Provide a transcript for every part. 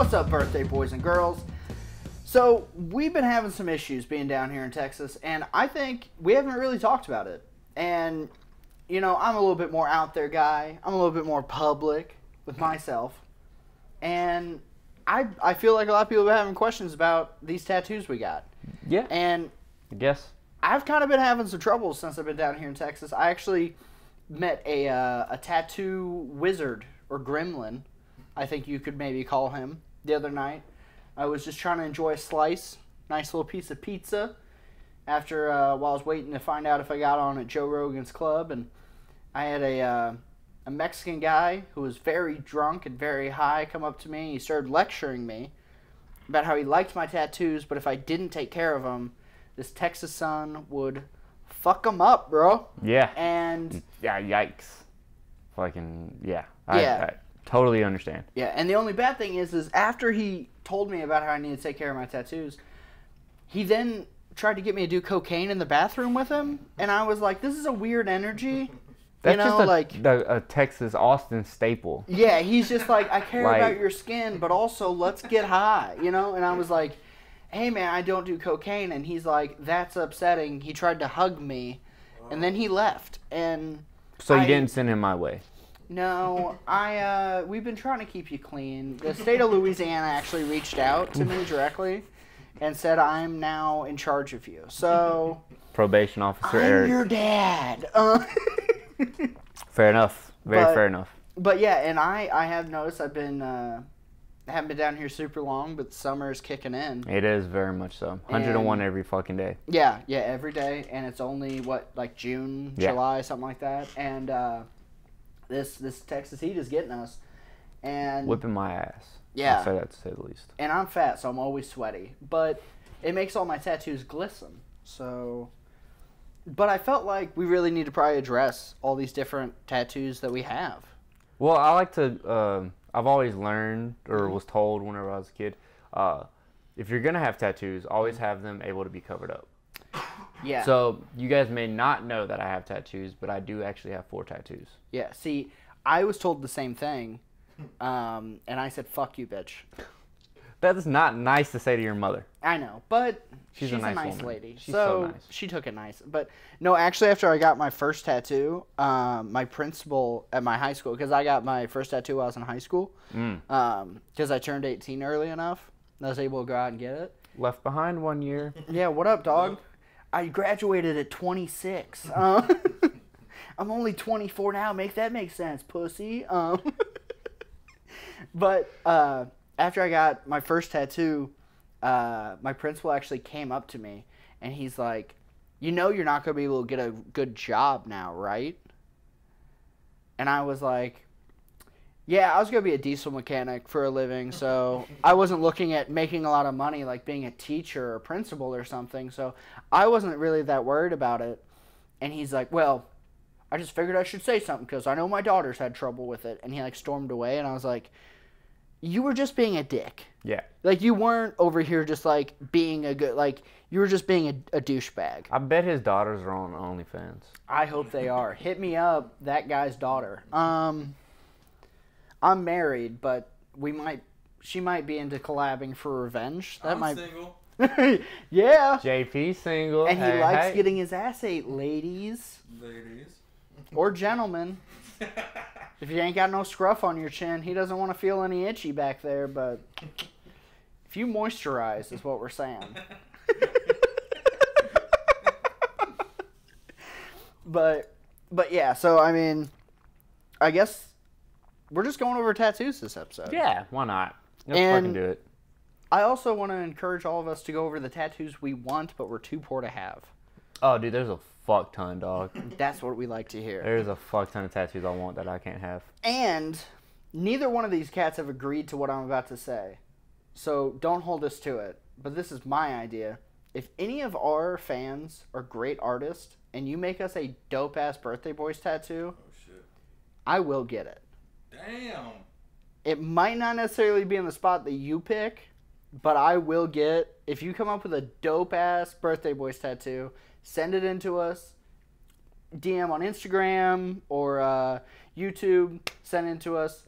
What's up, birthday boys and girls? So, we've been having some issues being down here in Texas, and I think we haven't really talked about it. And, you know, I'm a little bit more out there guy. I'm a little bit more public with myself. And I feel like a lot of people have been having questions about these tattoos we got. Yeah. And I guess. I've kind of been having some trouble since I've been down here in Texas. I actually met a tattoo wizard, or gremlin, I think you could maybe call him, the other night. I was just trying to enjoy a slice, nice little piece of pizza, after while I was waiting to find out if I got on at Joe Rogan's club, and I had a Mexican guy who was very drunk and very high come up to me. He started lecturing me about how he liked my tattoos, but if I didn't take care of them, this Texas sun would fuck him up, bro. Yeah. And yeah, yikes. Fucking yeah. Yeah. I totally understand. Yeah, and the only bad thing is after he told me about how I need to take care of my tattoos, he then tried to get me to do cocaine in the bathroom with him, and I was like, this is a weird energy. That's you know, just like a Texas Austin staple. Yeah, he's just like, I care Like- about your skin, but also let's get high, you know? And I was like, hey man, I don't do cocaine, and he's like, that's upsetting. He tried to hug me, and then he left, and So you didn't send him my way. No, we've been trying to keep you clean. The state of Louisiana actually reached out to me directly and said I'm now in charge of you. So Probation officer I'm Eric. your dad. Fair enough. Very fair enough. But yeah, and I have noticed I haven't been down here super long, but summer is kicking in. It is very much so. 101 every fucking day. Yeah, every day, and it's only like June, Yeah. July, something like that, and this Texas heat is getting us, and Whipping my ass. Yeah. I'll say that to say the least. and I'm fat, so I'm always sweaty, but it makes all my tattoos glisten. So, but I felt like we really need to probably address all these different tattoos that we have. Well, I like to. I've always learned or was told whenever I was a kid, if you're gonna have tattoos, always have them able to be covered up. Yeah. So you guys may not know that I have tattoos, but I do actually have 4 tattoos. Yeah. See, I was told the same thing, and I said, "Fuck you, bitch." That is not nice to say to your mother. I know, but She's she's a nice woman. lady. She's so nice. She took it nice. But no, actually, after I got my first tattoo, my principal at my high school, because I got my first tattoo while I was in high school, because I turned 18 early enough, and I was able to go out and get it. Left behind 1 year. Yeah, what up, dog? I graduated at 26. I'm only 24 now. Make that make sense, pussy. But after I got my first tattoo, my principal actually came up to me, and he's like, you know you're not going to be able to get a good job now, right? And I was like, yeah, I was going to be a diesel mechanic for a living, so I wasn't looking at making a lot of money like being a teacher or principal or something, so I wasn't really that worried about it. And he's like, well, I just figured I should say something because I know my daughter's had trouble with it. And he like stormed away, and I was like, you were just being a dick. Yeah. Like, you weren't over here just like being a good, like, you were just being a douchebag. I bet his daughters are on OnlyFans. I hope they are. Hit me up, that guy's daughter. I'm married, but she might be into collabing for revenge. That I'm single. Yeah. JP single. And he hey, likes hey. getting his ass ate, ladies. Ladies. Or gentlemen. If you ain't got no scruff on your chin, he doesn't want to feel any itchy back there, but if you moisturize is what we're saying. But yeah, so I mean, I guess we're just going over tattoos this episode. Yeah, why not? Let's And- fucking do it. I also want to encourage all of us to go over the tattoos we want, but we're too poor to have. Oh, dude, there's a fuck ton, dog. That's what we like to hear. There's a fuck ton of tattoos I want that I can't have. And neither one of these cats have agreed to what I'm about to say. So don't hold us to it. But this is my idea. If any of our fans are great artists and you make us a dope-ass Birthday Boys tattoo, Oh shit. I will get it. Damn. It might not necessarily be in the spot that you pick, but I will get, if you come up with a dope-ass Birthday Boys tattoo, send it in to us, DM on Instagram or YouTube, send it to us,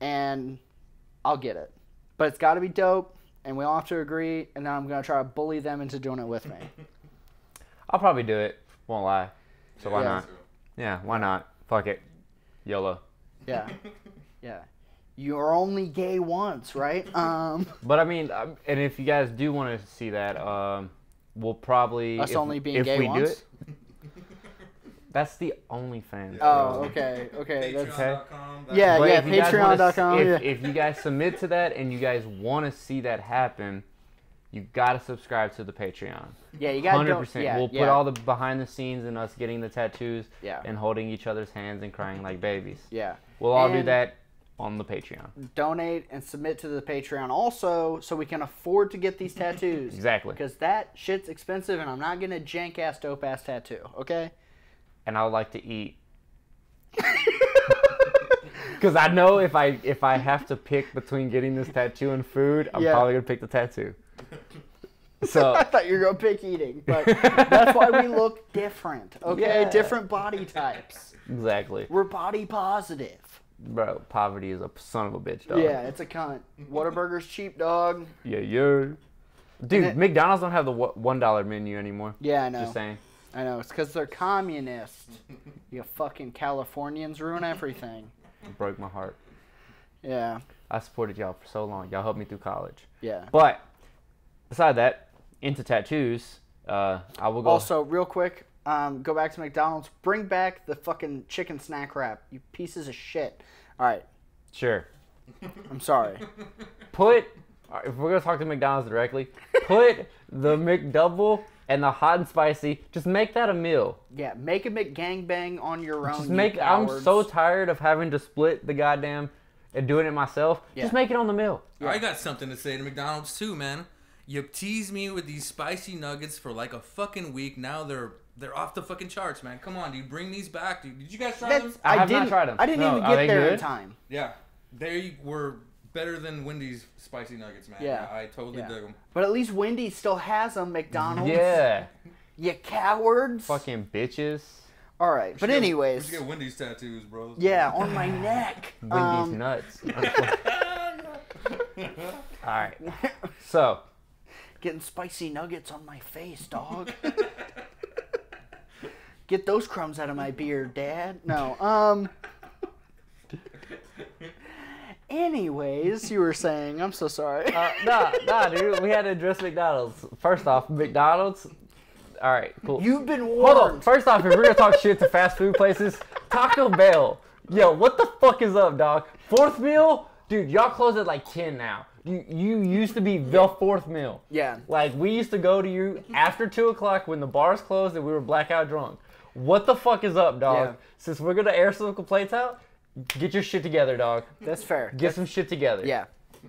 and I'll get it. But it's got to be dope, and we all have to agree, and then I'm going to try to bully them into doing it with me. I'll probably do it. Won't lie. So why Yeah. not? Yeah, why not? Fuck it. YOLO. Yeah. Yeah. You're only gay once, right? But I mean, and if you guys do want to see that, we'll probably Us only being if gay we once? do it. That's the OnlyFans. Oh, okay. Okay. That's, Patreon.com. yeah, But yeah. if you guys wanna Patreon.com. If, Yeah. if you guys submit to that and you guys want to see that happen, you gotta subscribe to the Patreon. Yeah, you got 100%. Yeah, We'll put all the behind the scenes and us getting the tattoos Yeah. and holding each other's hands and crying like babies. Yeah. We'll all do And- that on the Patreon. Donate and submit to the Patreon also so we can afford to get these tattoos. Exactly. Because that shit's expensive and I'm not getting a jank ass dope ass tattoo, okay? And I would like to eat. Because I know if I have to pick between getting this tattoo and food, I'm Yeah. probably gonna pick the tattoo. So I thought you were going to pick eating, but that's why we look different, okay? Yeah. Different body types. exactly, We're body positive. bro. Poverty is a son of a bitch, dog. Yeah, it's a cunt. Whataburger's cheap, dog. Yeah, yeah. Dude, it- McDonald's don't have the $1 menu anymore. Yeah, I know. Just saying. I know. It's because they're communist. You fucking Californians ruin everything. It broke my heart. Yeah, I supported y'all for so long. Y'all helped me through college. yeah. But beside that, into tattoos, I will go. Also, real quick, go back to McDonald's. Bring back the fucking chicken snack wrap, you pieces of shit. All right, Sure. I'm sorry. Put, if we're gonna talk to McDonald's directly, put the McDouble and the hot and spicy. Just make that a meal. Yeah, make a McGangbang on your own. Just you make. I'm cowards. so tired of having to split the goddamn and doing it myself. Yeah. Just make it on the meal. I got something to say to McDonald's too, man. You teased me with these spicy nuggets for like a fucking week. Now they're off the fucking charts, man. Come on, dude. Bring these back, dude. Did you guys try them? That's, I have not didn't, tried 'em. I didn't No, even are get they there in good? time. Yeah. They were better than Wendy's spicy nuggets, man. Yeah. I totally Yeah. dug them. But at least Wendy's still has them. McDonald's. Yeah. You cowards. Fucking bitches. All right, but We anyways. should get Wendy's tattoos, bro. Yeah, on my neck. Wendy's nuts. All right. So. Getting spicy nuggets on my face, dog. Get those crumbs out of my beard, Dad. No, Anyways, you were saying, I'm so sorry. Nah, dude. We had to address McDonald's. First off, McDonald's. All right, cool. You've been Hold warned. on. First off, if we're gonna talk shit to fast food places, Taco Bell. Yo, what the fuck is up, dog? Fourth meal, dude. Y'all close at like 10 now. You used to be the fourth meal. Yeah. Like we used to go to you after 2 o'clock when the bars closed and we were blackout drunk. What the fuck is up, dog? Yeah. Since we're gonna air some plates out, get your shit together, dog. That's fair. Get some shit together. Yeah.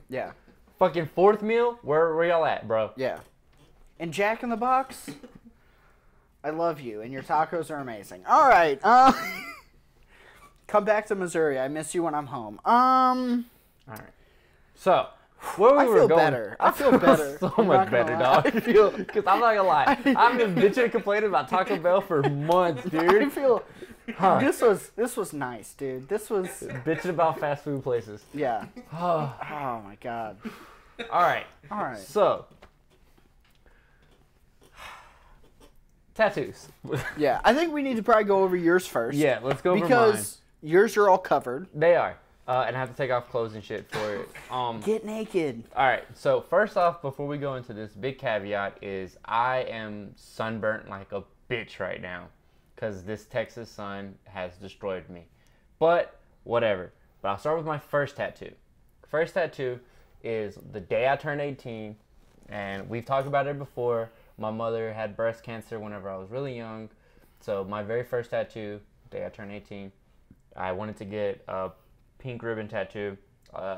Yeah. Fucking fourth meal, where y'all at, bro? Yeah. And Jack in the Box, I love you, and your tacos are amazing. All right. Come back to Missouri. I miss you when I'm home. All right. So, where we I were feel going? better. I feel better. So I'm much not gonna better, lie. dog. I feel. Because I'm not gonna lie, I've been bitching and complaining about Taco Bell for months, I dude. feel. Huh. This was nice, dude. This was. Bitching about fast food places. Yeah. Oh, Oh my god. all right. All right. So, tattoos. Yeah, I think we need to probably go over yours first. Yeah, let's go over mine. Because yours are all covered. They are. And I have to take off clothes and shit for it. Get naked. All right. So first off, before we go into this, big caveat is I am sunburnt like a bitch right now, because this Texas sun has destroyed me. But whatever. But I'll start with my first tattoo. First tattoo is the day I turned 18, and we've talked about it before. My mother had breast cancer whenever I was really young, so my very first tattoo, the day I turned 18, I wanted to get a pink ribbon tattoo.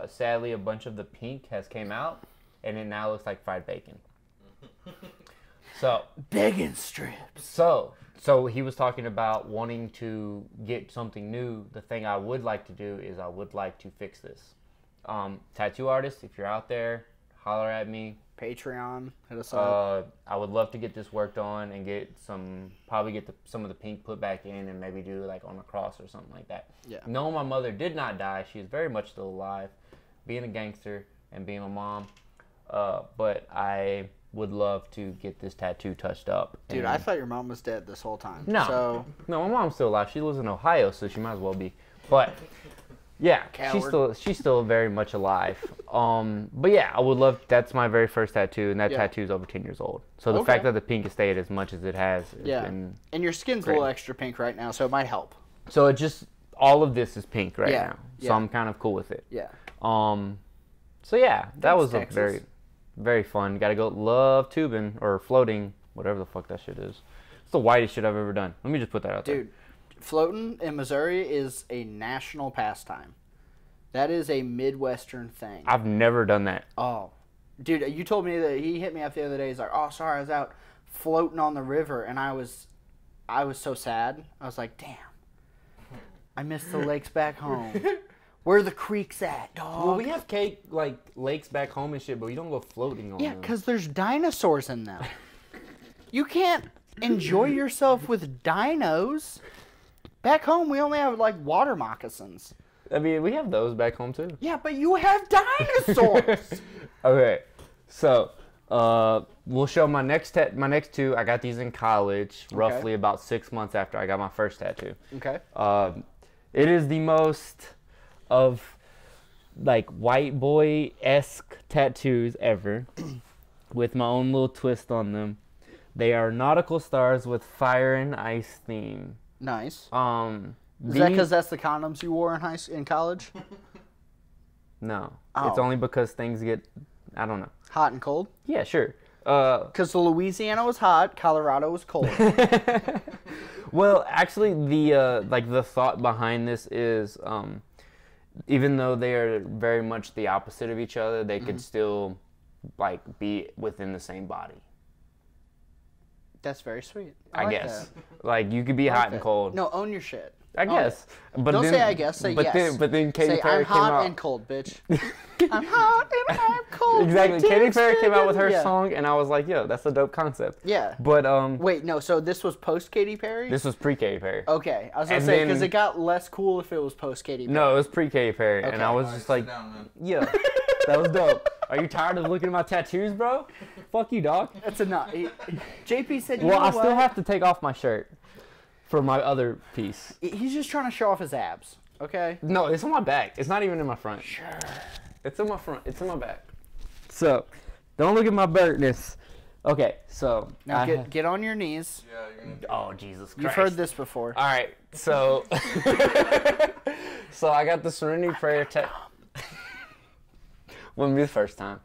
Sadly, a bunch of the pink has came out, and it now looks like fried bacon. So, Bacon strips. so he was talking about wanting to get something new. The thing I would like to do is I would like to fix this. Tattoo artist, if you're out there, holler at me. Patreon, hit us up. I would love to get this worked on and get some of the pink put back in and maybe do like on a cross or something like that. Yeah. No, my mother did not die. She is very much still alive, being a gangster, and being a mom. But I would love to get this tattoo touched up. Dude, I thought your mom was dead this whole time. No, my mom's still alive. She lives in Ohio, so she might as well be. But yeah, she's still very much alive. But yeah, I would love. That's my very first tattoo, and that tattoo is over 10 years old. So the fact that the pink has stayed as much as it has, and your skin's a little extra pink right now, so it might help. So it just all of this is pink right now, so I'm kind of cool with it. Yeah. So yeah, that was a very, very fun. Got to go love tubing or floating, whatever the fuck that shit is. It's the whitest shit I've ever done. Let me just put that out there. Dude, floating in Missouri is a national pastime. That is a Midwestern thing. I've never done that. Oh. Dude, you told me that he hit me up the other day. He's like, oh, sorry, I was out floating on the river, and I was so sad. I was like, damn. I miss the lakes back home. Where are the creeks at, dog? Well, we have lakes back home and shit, but we don't go floating on them. Yeah, because there's dinosaurs in them. You can't enjoy yourself with dinos. Back home, we only have, water moccasins. I mean, we have those back home, too. Yeah, but you have dinosaurs. Okay, so we'll show my next two. I got these in college, roughly about 6 months after I got my first tattoo. Okay. It is the most of white boy-esque tattoos ever, with my own little twist on them. They are nautical stars with fire and ice theme. Nice. Is that because that's the condoms you wore in college? No. Oh. It's only because things get, I don't know. Hot and cold? Yeah, sure. Because Louisiana was hot, Colorado was cold. Well, actually, the thought behind this is, even though they are very much the opposite of each other, they could still, be within the same body. That's very sweet. I guess. That. You could be hot and cold. No, own your shit. I guess. But don't say I guess, say yes. But then Katy Perry came out. I'm hot and cold, bitch. I'm hot and I'm cold. Exactly. Katy Perry came out with her song, and I was like, yo, that's a dope concept. Yeah. But, wait, no, so this was post-Katy Perry? This was pre-Katy Perry. Okay. I was going to say, because it got less cool if it was post-Katy Perry. No, it was pre-Katy Perry, and I was just like, yeah, that was dope. Are you tired of looking at my tattoos, bro? Fuck you, dog. That's enough. JP said, well, I still have to take off my shirt for my other piece. He's just trying to show off his abs, okay? No, it's on my back. It's not even in my front. Sure. It's in my front. It's in my back. So, don't look at my burntness. Okay, so. Now get on your knees. Yeah, you're gonna... Oh, Jesus Christ. You've heard this before. All right, so. So, I got the Serenity Prayer tattoo. Wouldn't be the first time.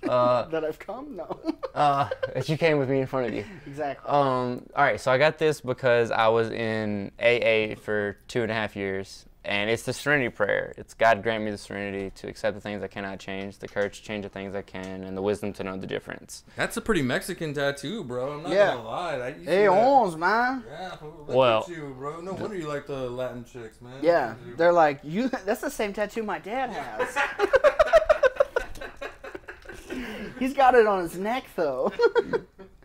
That I've come? No. She came with me in front of you. Exactly. All right, so I got this because I was in AA for 2.5 years, and it's the Serenity Prayer. It's God grant me the serenity to accept the things I cannot change, the courage to change the things I can, and the wisdom to know the difference. That's a pretty Mexican tattoo, bro. I'm not gonna lie. Hey, ons, man. Yeah, well, you, bro. No wonder you like the Latin chicks, man. Yeah, they're like, you. That's the same tattoo my dad has. He's got it on his neck, though.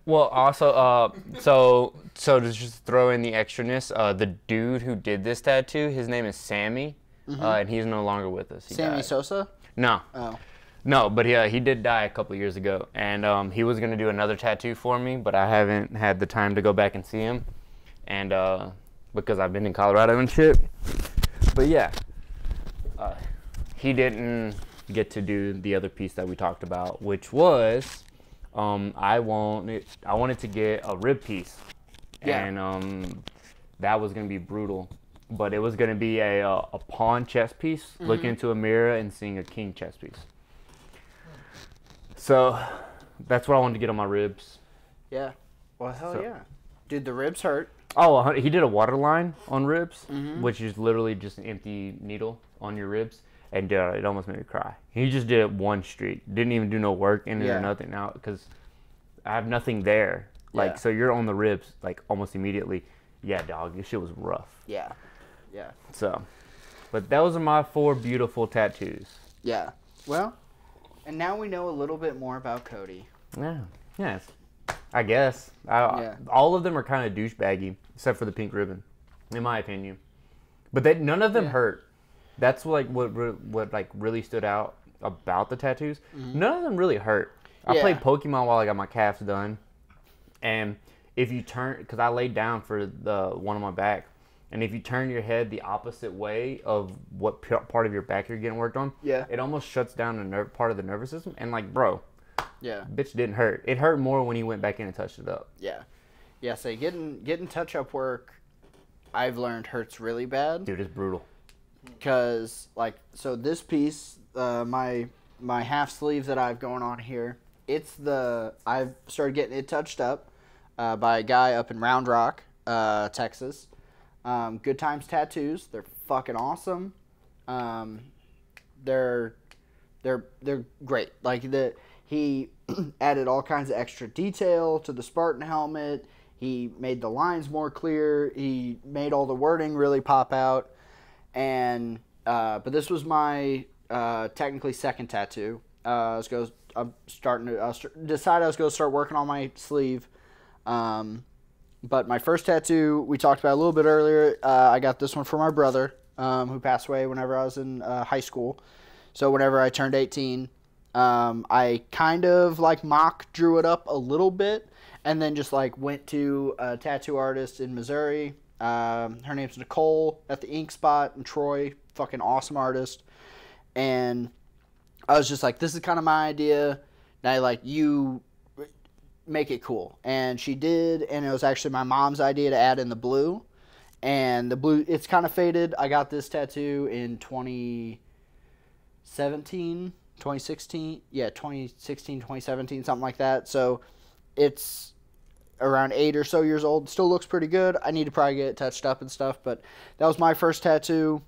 Well, also, so to just throw in the extraness, the dude who did this tattoo, his name is Sammy, and he's no longer with us. Sammy died. Sosa? No. Oh. No, but he did die a couple years ago, and he was gonna do another tattoo for me, but I haven't had the time to go back and see him, and because I've been in Colorado and shit. But yeah, he didn't get to do the other piece that we talked about, which was I wanted to get a rib piece, and that was gonna be brutal, but it was gonna be a pawn chess piece, looking into a mirror and seeing a king chess piece. So that's what I wanted to get on my ribs. Yeah. Well, hell yeah, dude. The ribs hurt. Oh, he did a waterline on ribs, which is literally just an empty needle on your ribs. And it almost made me cry. He just did it one streak. Didn't even do no work in it or nothing now, because I have nothing there. So you're on the ribs, almost immediately. Yeah, dog, this shit was rough. Yeah. Yeah. So, but those are my 4 beautiful tattoos. Yeah. Well, and now we know a little bit more about Cody. Yeah. Yes. I guess. All of them are kind of douchebaggy, except for the pink ribbon, in my opinion. But none of them hurt. That's what really stood out about the tattoos. None of them really hurt. I Yeah. played Pokemon while I got my calves done, and if you turn, because I laid down for the one on my back, and if you turn your head the opposite way of what part of your back you're getting worked on, Yeah. it almost shuts down the part of the nervous system. And like, bro, Yeah. bitch didn't hurt. It hurt more when he went back in and touched it up. Yeah. Yeah, so getting touch-up work, I've learned hurts really bad. Dude, it's brutal. Because, like, so this piece, my half sleeve that I've going on here, I've started getting it touched up by a guy up in Round Rock, Texas. Good Times Tattoos. They're fucking awesome. They're great. Like, he added all kinds of extra detail to the Spartan helmet. He made the lines more clear. He made all the wording really pop out. And but this was my technically second tattoo. Decided I was going to start working on my sleeve. But my first tattoo we talked about a little bit earlier. I got this one for my brother, who passed away whenever I was in high school. So whenever I turned 18, I kind of like mock drew it up a little bit, and then just like went to a tattoo artist in Missouri. Her name's Nicole at the Ink Spot in Troy. Fucking awesome artist. And I was just like, this is kind of my idea. Now, like, you make it cool. And she did, and it was actually my mom's idea to add in the blue. And the blue, it's kind of faded. I got this tattoo in 2016, 2017, something like that. So it's around 8 or so years old. Still looks pretty good. I need to probably get it touched up and stuff, but that was my first tattoo.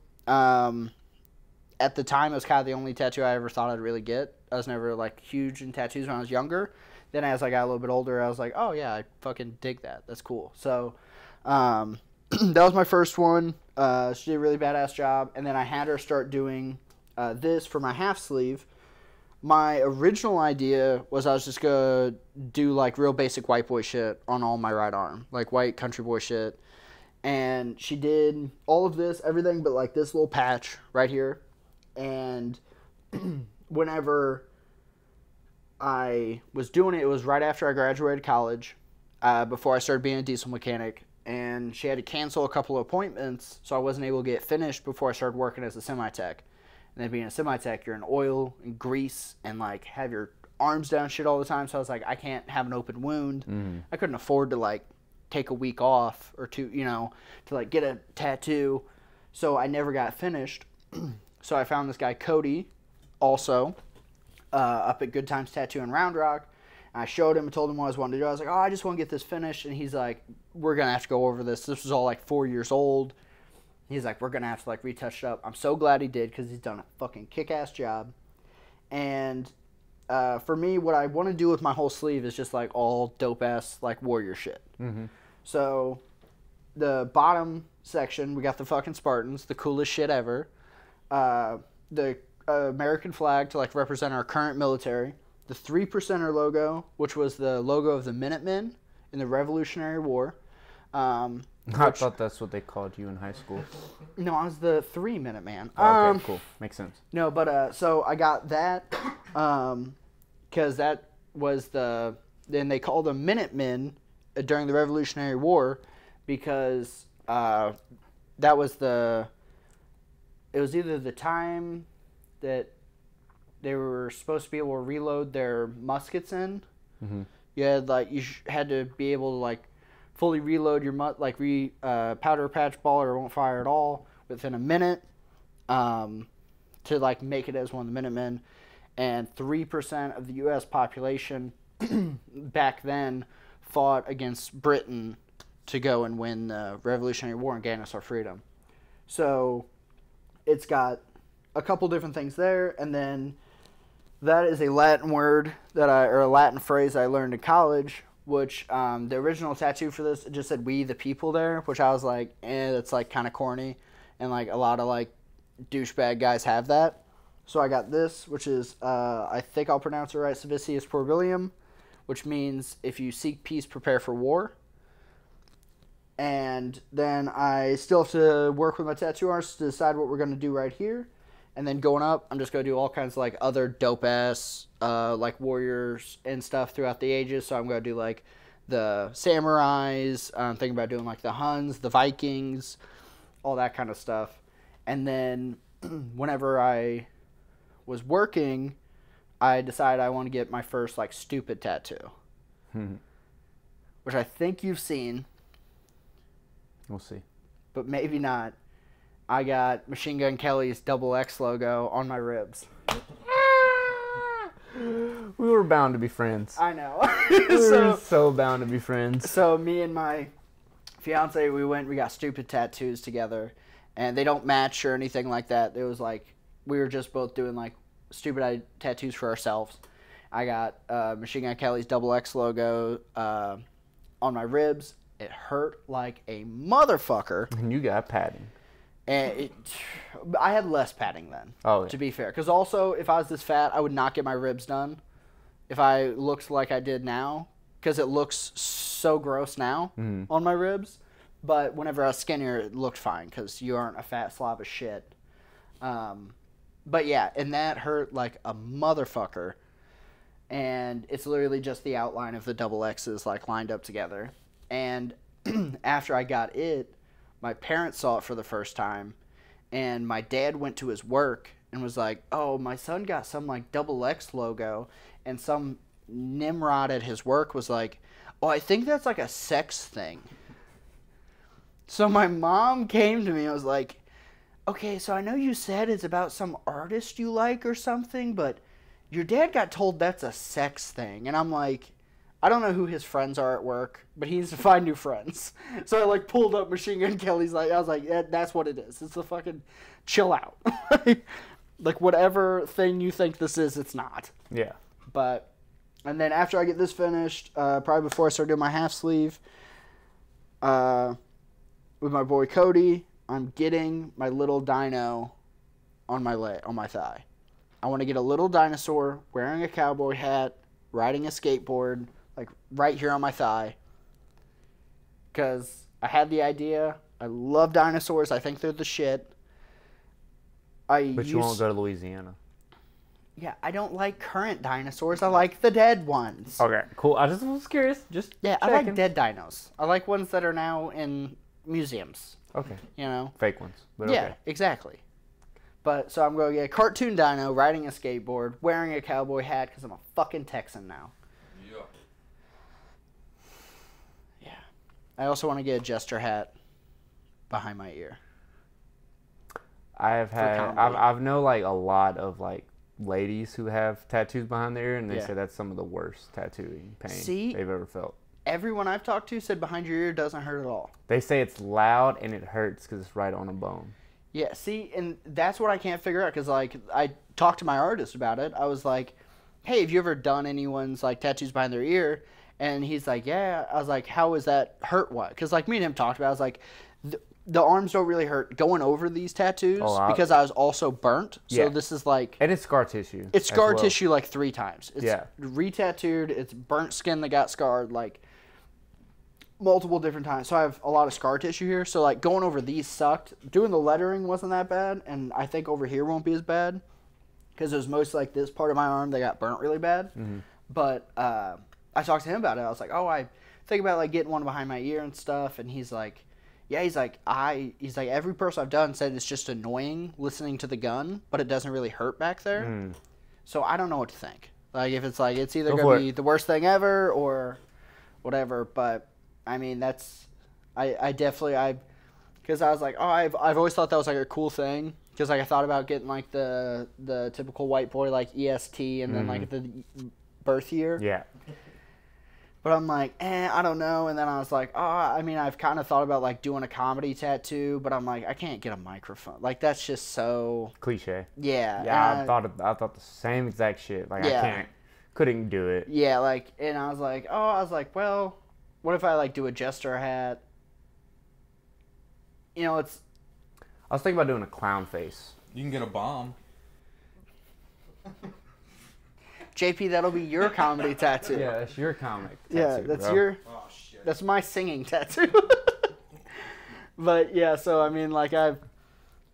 At the time, it was kind of the only tattoo I ever thought I'd really get. I was never like huge in tattoos when I was younger. Then as I got a little bit older, I was like, oh yeah, I fucking dig that. That's cool. So that was my first one. She did a really badass job. And then I had her start doing this for my half sleeve. My original idea was I was just going to do like real basic white boy shit on all my right arm. Like white country boy shit. And she did all of this, everything but like this little patch right here. And whenever I was doing it, it was right after I graduated college, before I started being a diesel mechanic. And she had to cancel a couple of appointments, so I wasn't able to get finished before I started working as a semi-tech. And then being a semi-tech, you're in oil and grease and like have your arms down shit all the time. So I was like, I can't have an open wound. I couldn't afford to like take a week off or two, to like get a tattoo. So I never got finished. So I found this guy, Cody, also up at Good Times Tattoo in Round Rock. And I showed him and told him what I was wanting to do. I was like, oh, I just want to get this finished. And he's like, we're going to have to go over this. This was all like 4 years old. He's like, we're going to have to like retouch it up. I'm so glad he did because he's done a fucking kick-ass job. And for me, what I want to do with my whole sleeve is just like all dope-ass like warrior shit. So the bottom section, we got the fucking Spartans, the coolest shit ever. The American flag to like represent our current military. The 3%er logo, which was the logo of the Minutemen in the Revolutionary War. I thought that's what they called you in high school. No, I was the 3 Minuteman. Okay, cool. Makes sense. No, but so I got that because that was then they called them Minutemen during the Revolutionary War because that was it was either the time that they were supposed to be able to reload their muskets in. You had had to be able to like fully reload your powder patch ball or it won't fire at all within a minute to like make it as one of the Minutemen. And 3% of the U.S. population back then fought against Britain to go and win the Revolutionary War and gain us our freedom. So it's got a couple different things there, and then that is a Latin word or a Latin phrase I learned in college, which the original tattoo for this, it just said "We the People" there, which I was like, that's like kind of corny, and like a lot of like douchebag guys have that. So I got this, which is I think I'll pronounce it right, Savicius Porbilium, which means if you seek peace, prepare for war. And then I still have to work with my tattoo artist to decide what we're going to do right here. And then going up, I'm just going to do all kinds of, like, other dope-ass, like, warriors and stuff throughout the ages. So I'm going to do, like, the samurais. I'm thinking about doing, like, the Huns, the Vikings, all that kind of stuff. And then whenever I was working, I decided I want to get my first, like, stupid tattoo. Which I think you've seen. We'll see. But maybe not. I got Machine Gun Kelly's XX logo on my ribs. We were bound to be friends. I know. We were so bound to be friends. So me and my fiance, we got stupid tattoos together. And they don't match or anything like that. It was like, we were just both doing like stupid tattoos for ourselves. I got Machine Gun Kelly's XX logo on my ribs. It hurt like a motherfucker. And you got padding. And I had less padding then, to be fair. Because also, if I was this fat, I would not get my ribs done if I looked like I did now. Because it looks so gross now on my ribs. But whenever I was skinnier, it looked fine. Because you aren't a fat slob of shit. But yeah, and that hurt like a motherfucker. And it's literally just the outline of the double X's like lined up together. And after I got it, my parents saw it for the first time, and my dad went to his work and was like, oh, my son got some, like, XX logo, and some Nimrod at his work was like, oh, I think that's, like, a sex thing. So my mom came to me and was like, okay, so I know you said it's about some artist you like or something, but your dad got told that's a sex thing. And I'm like, I don't know who his friends are at work, but he needs to find new friends. So I, like, pulled up Machine Gun Kelly's, like, I was like, yeah, that's what it is. It's a fucking chill out. Like, whatever thing you think this is, it's not. Yeah. But, and then after I get this finished, probably before I start doing my half sleeve, with my boy Cody, I'm getting my little dino on my leg, on my thigh. I want to get a little dinosaur wearing a cowboy hat, riding a skateboard, like right here on my thigh. Because I had the idea. I love dinosaurs. I think they're the shit. But you won't go to Louisiana. Yeah, I don't like current dinosaurs. I like the dead ones. Okay, cool. I just was curious. Just yeah, checking. I like dead dinos. I like ones that are now in museums. Okay. You know? Fake ones. But yeah, okay. exactly. But so I'm going to get a cartoon dino riding a skateboard, wearing a cowboy hat because I'm a fucking Texan now. Yeah. I also want to get a jester hat behind my ear. I've know like a lot of like ladies who have tattoos behind their ear, and they say that's some of the worst tattooing pain they've ever felt. Everyone I've talked to said behind your ear doesn't hurt at all. They say it's loud and it hurts because it's right on a bone. Yeah, see, and that's what I can't figure out because, like, I talked to my artist about it. I was like, hey, have you ever done anyone's, like, tattoos behind their ear? And he's like, yeah. I was like, how is that hurt what? Because, like, me and him talked about it. I was like, the arms don't really hurt going over these tattoos because I was also burnt. So this is, like... And it's scar tissue. It's scar tissue, like, 3 times. It's re-tattooed. It's burnt skin that got scarred, like... multiple different times. So I have a lot of scar tissue here. So, like, going over these sucked. Doing the lettering wasn't that bad. And I think over here won't be as bad. Because it was mostly, like, this part of my arm that got burnt really bad. Mm-hmm. But I talked to him about it. I was like, oh, I think about, like, getting one behind my ear and stuff. And he's like, yeah, he's like, every person I've done said it's just annoying listening to the gun. But it doesn't really hurt back there. Mm. So I don't know what to think. Like, if it's, like, it's either going to be the worst thing ever or whatever. But... I mean, that's, I definitely, because I was like, oh, I've always thought that was, like, a cool thing, because, like, I thought about getting, like, the typical white boy, like, EST, and then, like, the birth year. Yeah. But I'm like, I don't know, and then I was like, oh, I mean, I've kind of thought about, like, doing a comedy tattoo, but I'm like, I can't get a microphone. Like, that's just so... cliche. Yeah. Yeah, I thought the same exact shit. Like, couldn't do it. Yeah, like, and I was like, well... what if I, like, do a jester hat? You know, it's... I was thinking about doing a clown face. You can get a bomb. JP, that'll be your comedy tattoo. Yeah, that's your comic tattoo, yeah, that's bro. your... Oh, shit. That's my singing tattoo. But, yeah, so, I mean, like, I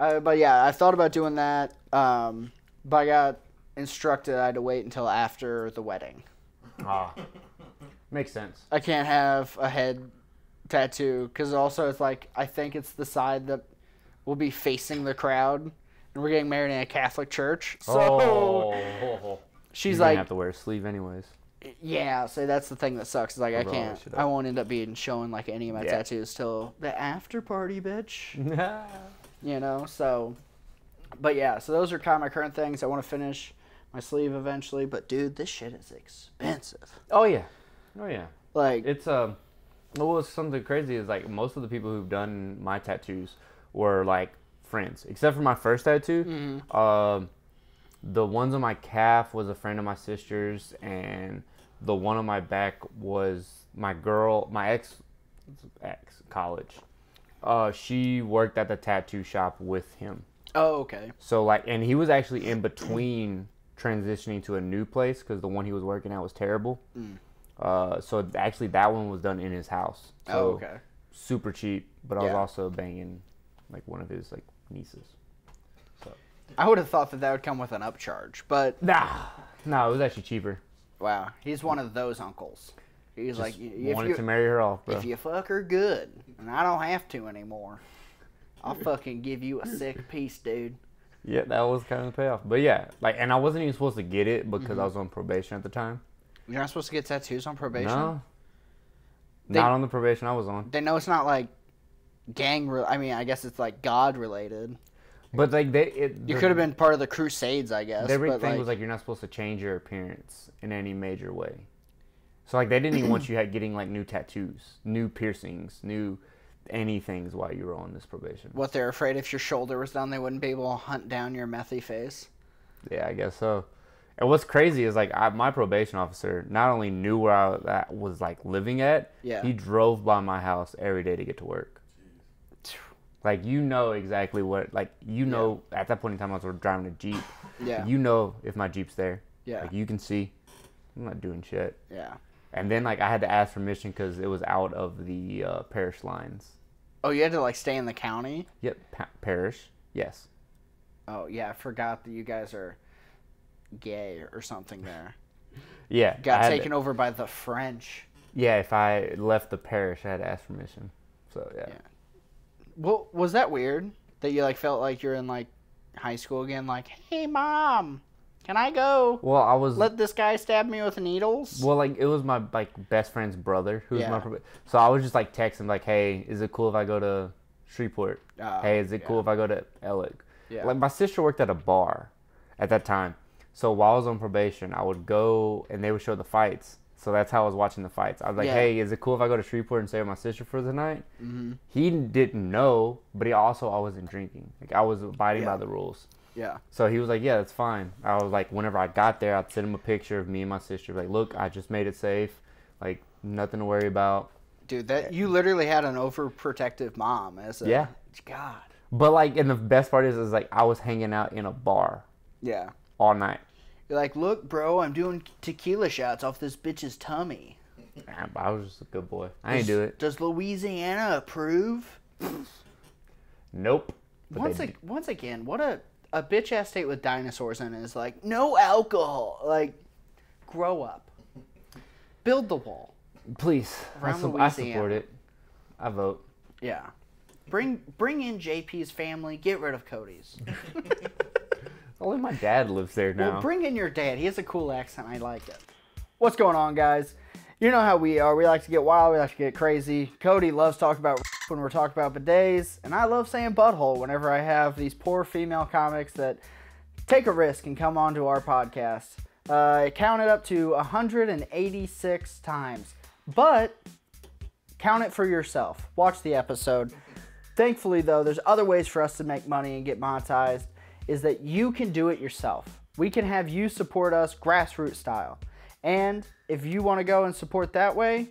thought about doing that. But I got instructed I had to wait until after the wedding. Ah, makes sense. I can't have a head tattoo because also it's like I think it's the side that will be facing the crowd, and we're getting married in a Catholic church. So she's You're like, gonna have to wear a sleeve anyways. yeah. So that's the thing that sucks. Is like I Overall, can't. shit I up. won't end up being showing like any of my tattoos till the after party, bitch. You know. So, but yeah. So those are kind of my current things. I want to finish my sleeve eventually, but dude, this shit is expensive. Oh yeah. Like It's what was something crazy is like most of the people who've done my tattoos were like friends, except for my first tattoo. The ones on my calf was a friend of my sister's, and the one on my back was my ex college. She worked at the tattoo shop with him. oh okay. So like, and he was actually in between transitioning to a new place because the one he was working at was terrible. So actually that one was done in his house. So Oh okay. super cheap, but I was Yeah. also banging like one of his like nieces. So I would have thought that would come with an upcharge, but no, it was actually cheaper. wow, he's one of those uncles. He's Just like, if wanted you to marry her off, bro. if you fuck her good, and I don't have to anymore, I'll fucking give you a sick piece, dude. Yeah, that was kind of the payoff. But yeah, like, and I wasn't even supposed to get it because I was on probation at the time. You're not supposed to get tattoos on probation. No, They- not on the probation I was on. They know it's not like I mean, I guess it's like God related. But like You could have been part of the Crusades, I guess. Their big but, thing was like you're not supposed to change your appearance in any major way. So like they didn't even want you getting like new tattoos, new piercings, new anythings while you were on this probation. what they're afraid if your shoulder was down, they wouldn't be able to hunt down your methy face. Yeah, I guess so. And what's crazy is like my probation officer not only knew where I was like living at, Yeah. he drove by my house every day to get to work. Like you know exactly what at that point in time I was driving a Jeep. Yeah. You know if my Jeep's there. Yeah. Like you can see. I'm not doing shit. Yeah. And then like I had to ask permission because it was out of the parish lines. Oh, you had to like stay in the county? Yep, parish. Yes. Oh yeah, I forgot that you guys are gay or something there. Yeah. Got taken over by the French. Yeah, if I left the parish, I had to ask permission. So yeah. Well, was that weird that you like felt like you're in like high school again? Like, hey mom, can I go? Well, I was. Let this guy stab me with needles. Well, like it was my like best friend's brother who was Yeah. my. So I was just like texting like, hey, is it cool if I go to Shreveport? Hey, is it cool if I go to Ellick? Yeah. Like my sister worked at a bar at that time, so while I was on probation, I would go and they would show the fights. So that's how I was watching the fights. I was like, Yeah. hey, is it cool if I go to Shreveport and stay with my sister for the night? He didn't know, but I wasn't drinking. Like I was abiding by the rules. Yeah. So he was like, yeah, that's fine. I was like, whenever I got there, I'd send him a picture of me and my sister. Like, look, I just made it safe. Like, nothing to worry about. Dude, that you literally had an overprotective mom as a Yeah. God. But, like, and the best part is like, I was hanging out in a bar Yeah. all night. You're like, look, bro, I'm doing tequila shots off this bitch's tummy. Nah, but I was just a good boy. I ain't do it. Does Louisiana approve? Nope. But Once again, what a bitch-ass state with dinosaurs in it is like, no alcohol. Like, grow up. Build the wall. please, I Around support Louisiana. it. I vote. Yeah. Bring in JP's family. Get rid of Cody's. Only my dad lives there now. Well, bring in your dad. He has a cool accent. I like it. What's going on, guys? You know how we are. We like to get wild. We like to get crazy. Cody loves talking about when we're talking about bidets, and I love saying butthole whenever I have these poor female comics that take a risk and come onto our podcast. It counted up to 186 times, but count it for yourself. Watch the episode. Thankfully, though, there's other ways for us to make money and get monetized, is that you can do it yourself. We can have you support us grassroots style. And if you want to go and support that way,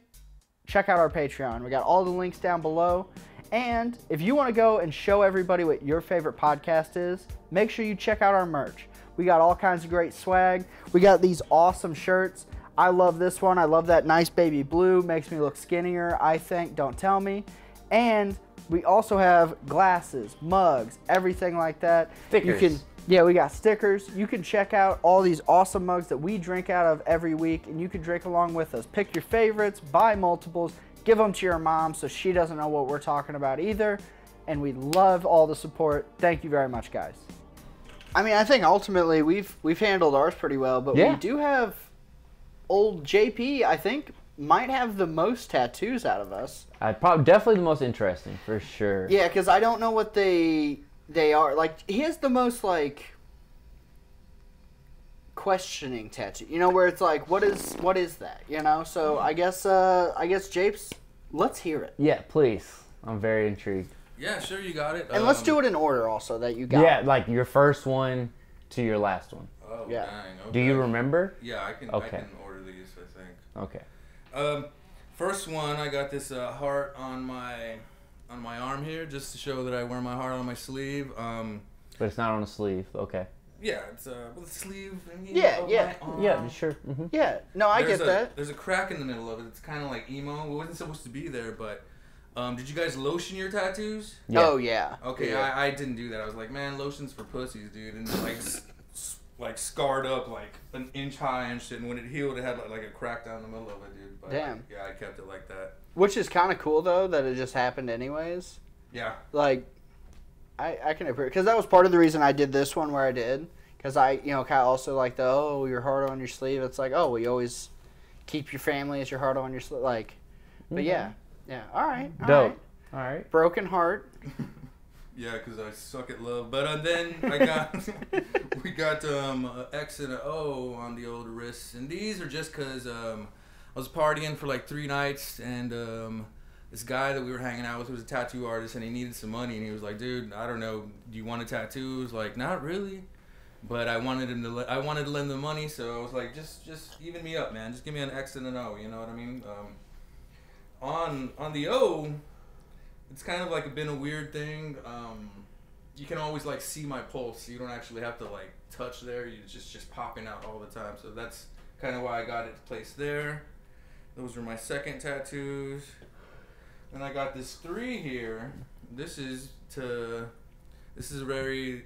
check out our Patreon. We got all the links down below. And if you want to go and show everybody what your favorite podcast is, make sure you check out our merch. We got all kinds of great swag. We got these awesome shirts. I love this one. I love that nice baby blue. Makes me look skinnier, I think. Don't tell me. And we also have glasses, mugs, everything like that. Stickers. Yeah, we got stickers. You can check out all these awesome mugs that we drink out of every week, and you can drink along with us. Pick your favorites, buy multiples, give them to your mom so she doesn't know what we're talking about either. And we love all the support. Thank you very much, guys. I mean, I think ultimately we've handled ours pretty well, but we do have old JP, I think, might have the most tattoos out of us. Definitely the most interesting, for sure. Yeah, because I don't know what they are. Like, he has the most, like, questioning tattoo. You know, where it's like, what is that? You know? So I guess Japes, let's hear it. Yeah, please. I'm very intrigued. Yeah, sure, you got it. And let's do it in order also that you got. Yeah, like your first one to your last one. Oh, yeah. dang, okay. Do you remember? Yeah, I can order these, I think. Okay. First one, I got this heart on my arm here, just to show that I wear my heart on my sleeve. But it's not on the sleeve. Okay. Yeah, it's with a sleeve. Yeah. Yeah, sure. Mm-hmm. Yeah. No, I get that. There's a crack in the middle of it. It's kind of like emo. It wasn't supposed to be there, but did you guys lotion your tattoos? Yeah. Oh yeah. Okay, yeah. I didn't do that. I was like, man, lotion's for pussies, dude, and like scarred up like an inch high and shit. And when it healed, it had like a crack down the middle of it, dude. But, damn. Yeah, I kept it like that. Which is kind of cool though that it just happened anyways. Yeah. Like, I can appreciate, because that was part of the reason I did this one where I did, because I kind of also like your heart on your sleeve. It's like, oh, well, you always keep your family as your heart on your sleeve, like. But yeah. All right. Dope. All right. Broken heart. Yeah, because I suck at love. But then we got an X and an O on the old wrists, and these are just because I was partying for like 3 nights, and this guy that we were hanging out with was a tattoo artist, and he needed some money, and he was like, "Dude, I don't know, do you want a tattoo?" I was like, "Not really," but I wanted to lend the money, so I was like, "Just even me up, man. Just give me an X and an O." You know what I mean? On the O, it's kind of like been a weird thing. You can always like see my pulse. You don't actually have to like touch there. It's just popping out all the time. So that's kind of why I got it placed there. Those were my second tattoos. Then I got this 3 here. This is very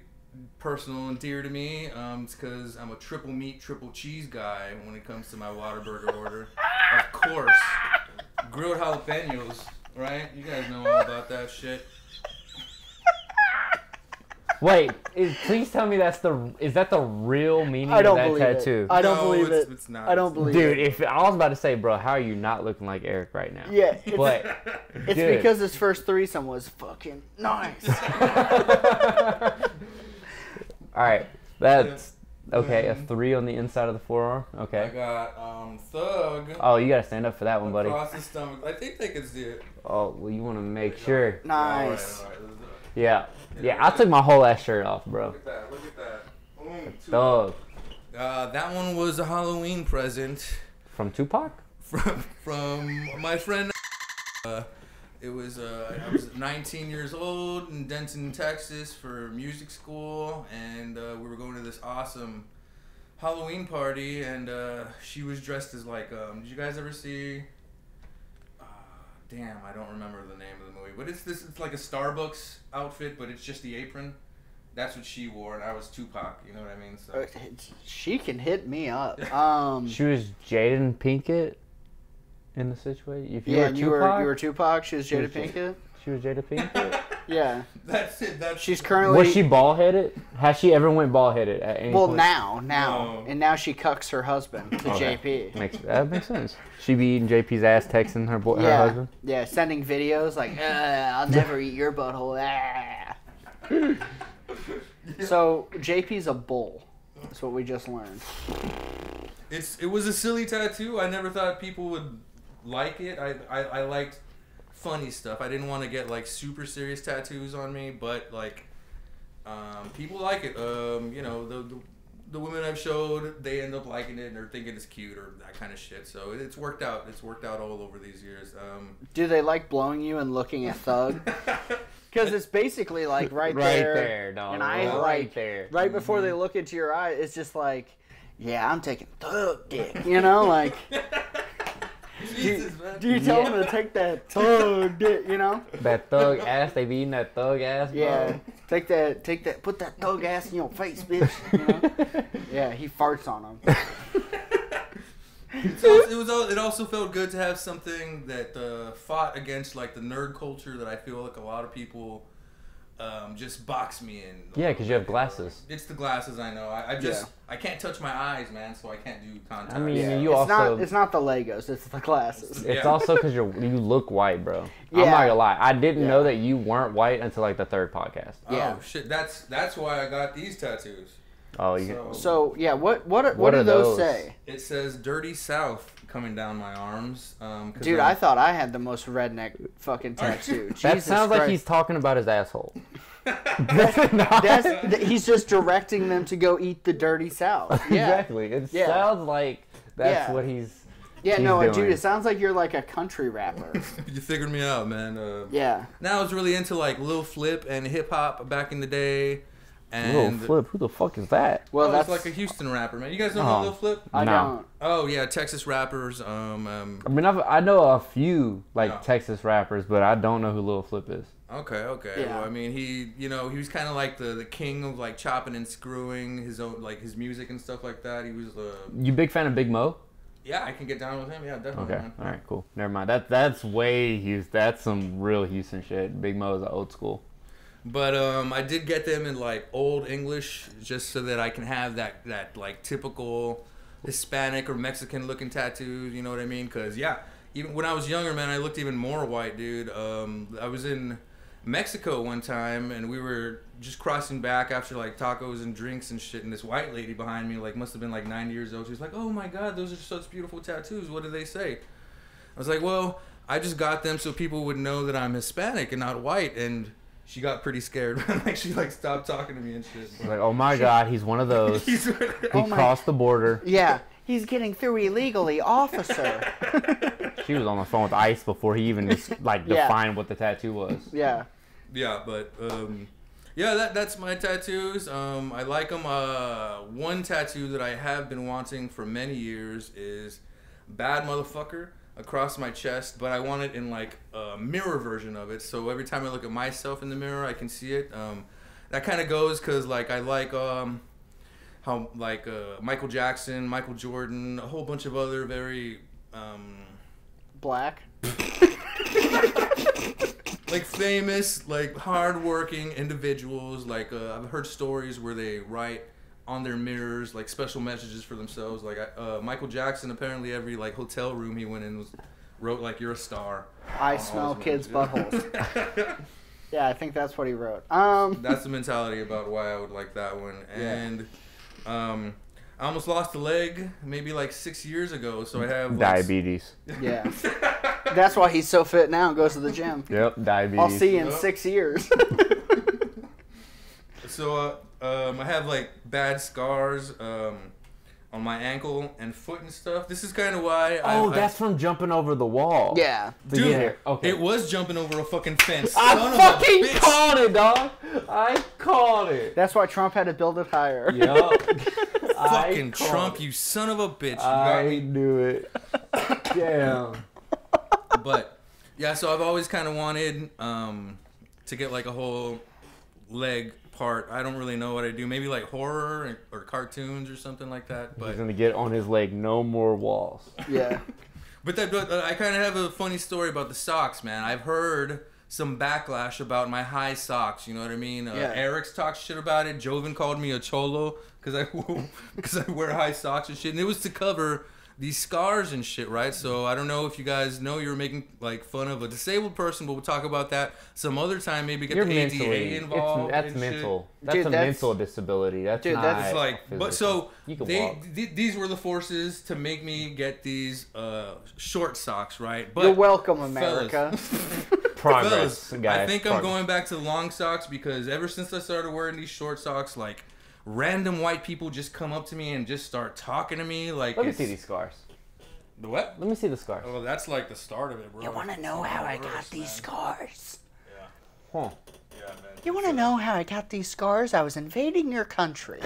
personal and dear to me. It's because I'm a triple meat, triple cheese guy when it comes to my Whataburger order. Of course. Grilled jalapenos, right? You guys know all about that shit. Wait, please tell me is that the real meaning I don't of that believe tattoo? It. I don't believe it. It's not. I don't believe Dude, it. if I was about to say, bro, how are you not looking like Eric right now? Yeah, It's because his first threesome was fucking nice. All right, that's okay. A 3 on the inside of the forearm. Okay. I got Thug. Oh, you gotta stand up for that one, buddy. Across the stomach. I think they can see it. Oh, well, you want to make sure. Nice. All right. Yeah. I took my whole ass shirt off, bro. Look at that. Boom. Thug. That one was a Halloween present From Tupac? from my friend. It was I was 19 years old in Denton, Texas for music school, and we were going to this awesome Halloween party, and she was dressed as like did you guys ever see damn, I don't remember the name of the movie, but it's like a Starbucks outfit, but it's just the apron. That's what she wore, and I was Tupac, you know what I mean? So She can hit me up. She was Jaden Pinkett in the situation. If you yeah, were you Tupac, were Tupac. She was Jada Pinkett. She was Jada Pinkett. Yeah. That's it. She's currently. Was she bald headed? Has she ever went bald headed at any point? now, No. and now she cucks her husband to JP. That makes sense. She be eating JP's ass, texting her Yeah, husband. yeah, sending videos like, "I'll never eat your butthole." So JP's a bull. That's what we just learned. It was a silly tattoo. I never thought people would like it. I liked funny stuff. I didn't want to get like super serious tattoos on me, but like people like it. You know, the women I've showed, they end up liking it and they're thinking it's cute or that kind of shit. So it's worked out. It's worked out all over these years. Do they like blowing you and looking at Thug? Because it's basically like right there, dog. and I right there. Right before they look into your eye, it's just like, yeah, I'm taking Thug dick, you know, like. Jesus, man. Do you tell them to take that thug dick, you know? That thug ass, they be eating that thug ass, bro. Yeah. Take that, put that thug ass in your face, bitch. You know? Yeah, he farts on them. It also felt good to have something that fought against like the nerd culture that I feel like a lot of people just box me in. Yeah, because you have glasses. It's the glasses, I know. I can't touch my eyes, man, so I can't do contact. I mean, it's not the Legos, it's the glasses. It's also because you look white, bro. Yeah. I'm not gonna lie. I didn't know that you weren't white until like the third podcast. Yeah. Oh shit, that's why I got these tattoos. Oh, So yeah, what do those say? It says "Dirty South" coming down my arms. Dude, I thought I had the most redneck fucking tattoo. that sounds like he's talking about his asshole. He's just directing them to go eat the dirty South. Yeah. Exactly. It sounds like that's what he's. Yeah, he's no, doing. dude, it sounds like you're like a country rapper. You figured me out, man. Yeah. Now I was really into like Lil Flip and hip hop back in the day. Lil Flip, who the fuck is that? Well, that's like a Houston rapper, man. You guys don't know Lil Flip? I don't. Oh yeah, Texas rappers. I mean, I know a few Texas rappers, but I don't know who Lil Flip is. Okay. Yeah. Well, I mean, he was kind of like the king of like chopping and screwing his own like his music and stuff like that. He was You big fan of Big Mo? Yeah, I can get down with him. Yeah, definitely. Okay. Man. All right. Cool. Never mind. That's way Houston. That's some real Houston shit. Big Mo is old school. But I did get them in like old English just so that I can have that like typical Hispanic or Mexican looking tattoos. You know what I mean? Because even when I was younger, man, I looked even more white, dude. I was in Mexico one time and we were just crossing back after like tacos and drinks and shit, and this white lady behind me like must have been like 90 years old. She was like, "Oh my God, those are such beautiful tattoos. What do they say?" I was like, "Well, I just got them so people would know that I'm Hispanic and not white." And she got pretty scared. Like she like stopped talking to me and shit. Like, oh my God, he's one of those. He crossed the border. Yeah, he's getting through illegally, officer. She was on the phone with ICE before he even defined what the tattoo was. Yeah. Yeah, but that's my tattoos. I like them. One tattoo that I have been wanting for many years is "Bad Motherfucker" across my chest, but I want it in like a mirror version of it. So every time I look at myself in the mirror, I can see it. That kind of goes because like I like how like Michael Jackson, Michael Jordan, a whole bunch of other very black. Like famous, like hard-working individuals. Like I've heard stories where they write on their mirrors like special messages for themselves. Like Michael Jackson, apparently every like hotel room he went in wrote like "You're a star." I smell kids' buttholes. Yeah, I think that's what he wrote. That's the mentality about why I would like that one. And I almost lost a leg maybe like 6 years ago, so I have diabetes. Yeah. That's why he's so fit now and goes to the gym. Yep, diabetes. I'll see you in 6 years. So I have like bad scars on my ankle and foot and stuff. This is kind of why that's from jumping over the wall. Yeah. Dude, it was jumping over a fucking fence. I fucking called it, dog. I called it. That's why Trump had to build it higher. Yup. Fucking Trump, you son of a bitch. I knew it. Damn. But yeah, so I've always kind of wanted to get like a whole leg part. I don't really know what I do. Maybe like horror or cartoons or something like that. But he's gonna get on his leg. No more walls. Yeah. But I kind of have a funny story about the socks, man. I've heard some backlash about my high socks. You know what I mean? Eric's talked shit about it. Joven called me a cholo because I wear high socks and shit, and it was to cover these scars and shit, right? So I don't know if you guys know you were making like fun of a disabled person, but we'll talk about that some other time. Maybe get the ADA involved. That's mental. That's a mental disability. That's like. Physical. But so these were the forces to make me get these short socks, right? But you're welcome, America. Progress, guys. I think I'm going back to long socks because ever since I started wearing these short socks, like random white people just come up to me and just start talking to me. Like, let me see these scars. The what? Let me see the scars. Oh, that's like the start of it, bro. You want to know how I got these scars? Yeah. Huh. Yeah, man. You want to know how I got these scars? I was invading your country.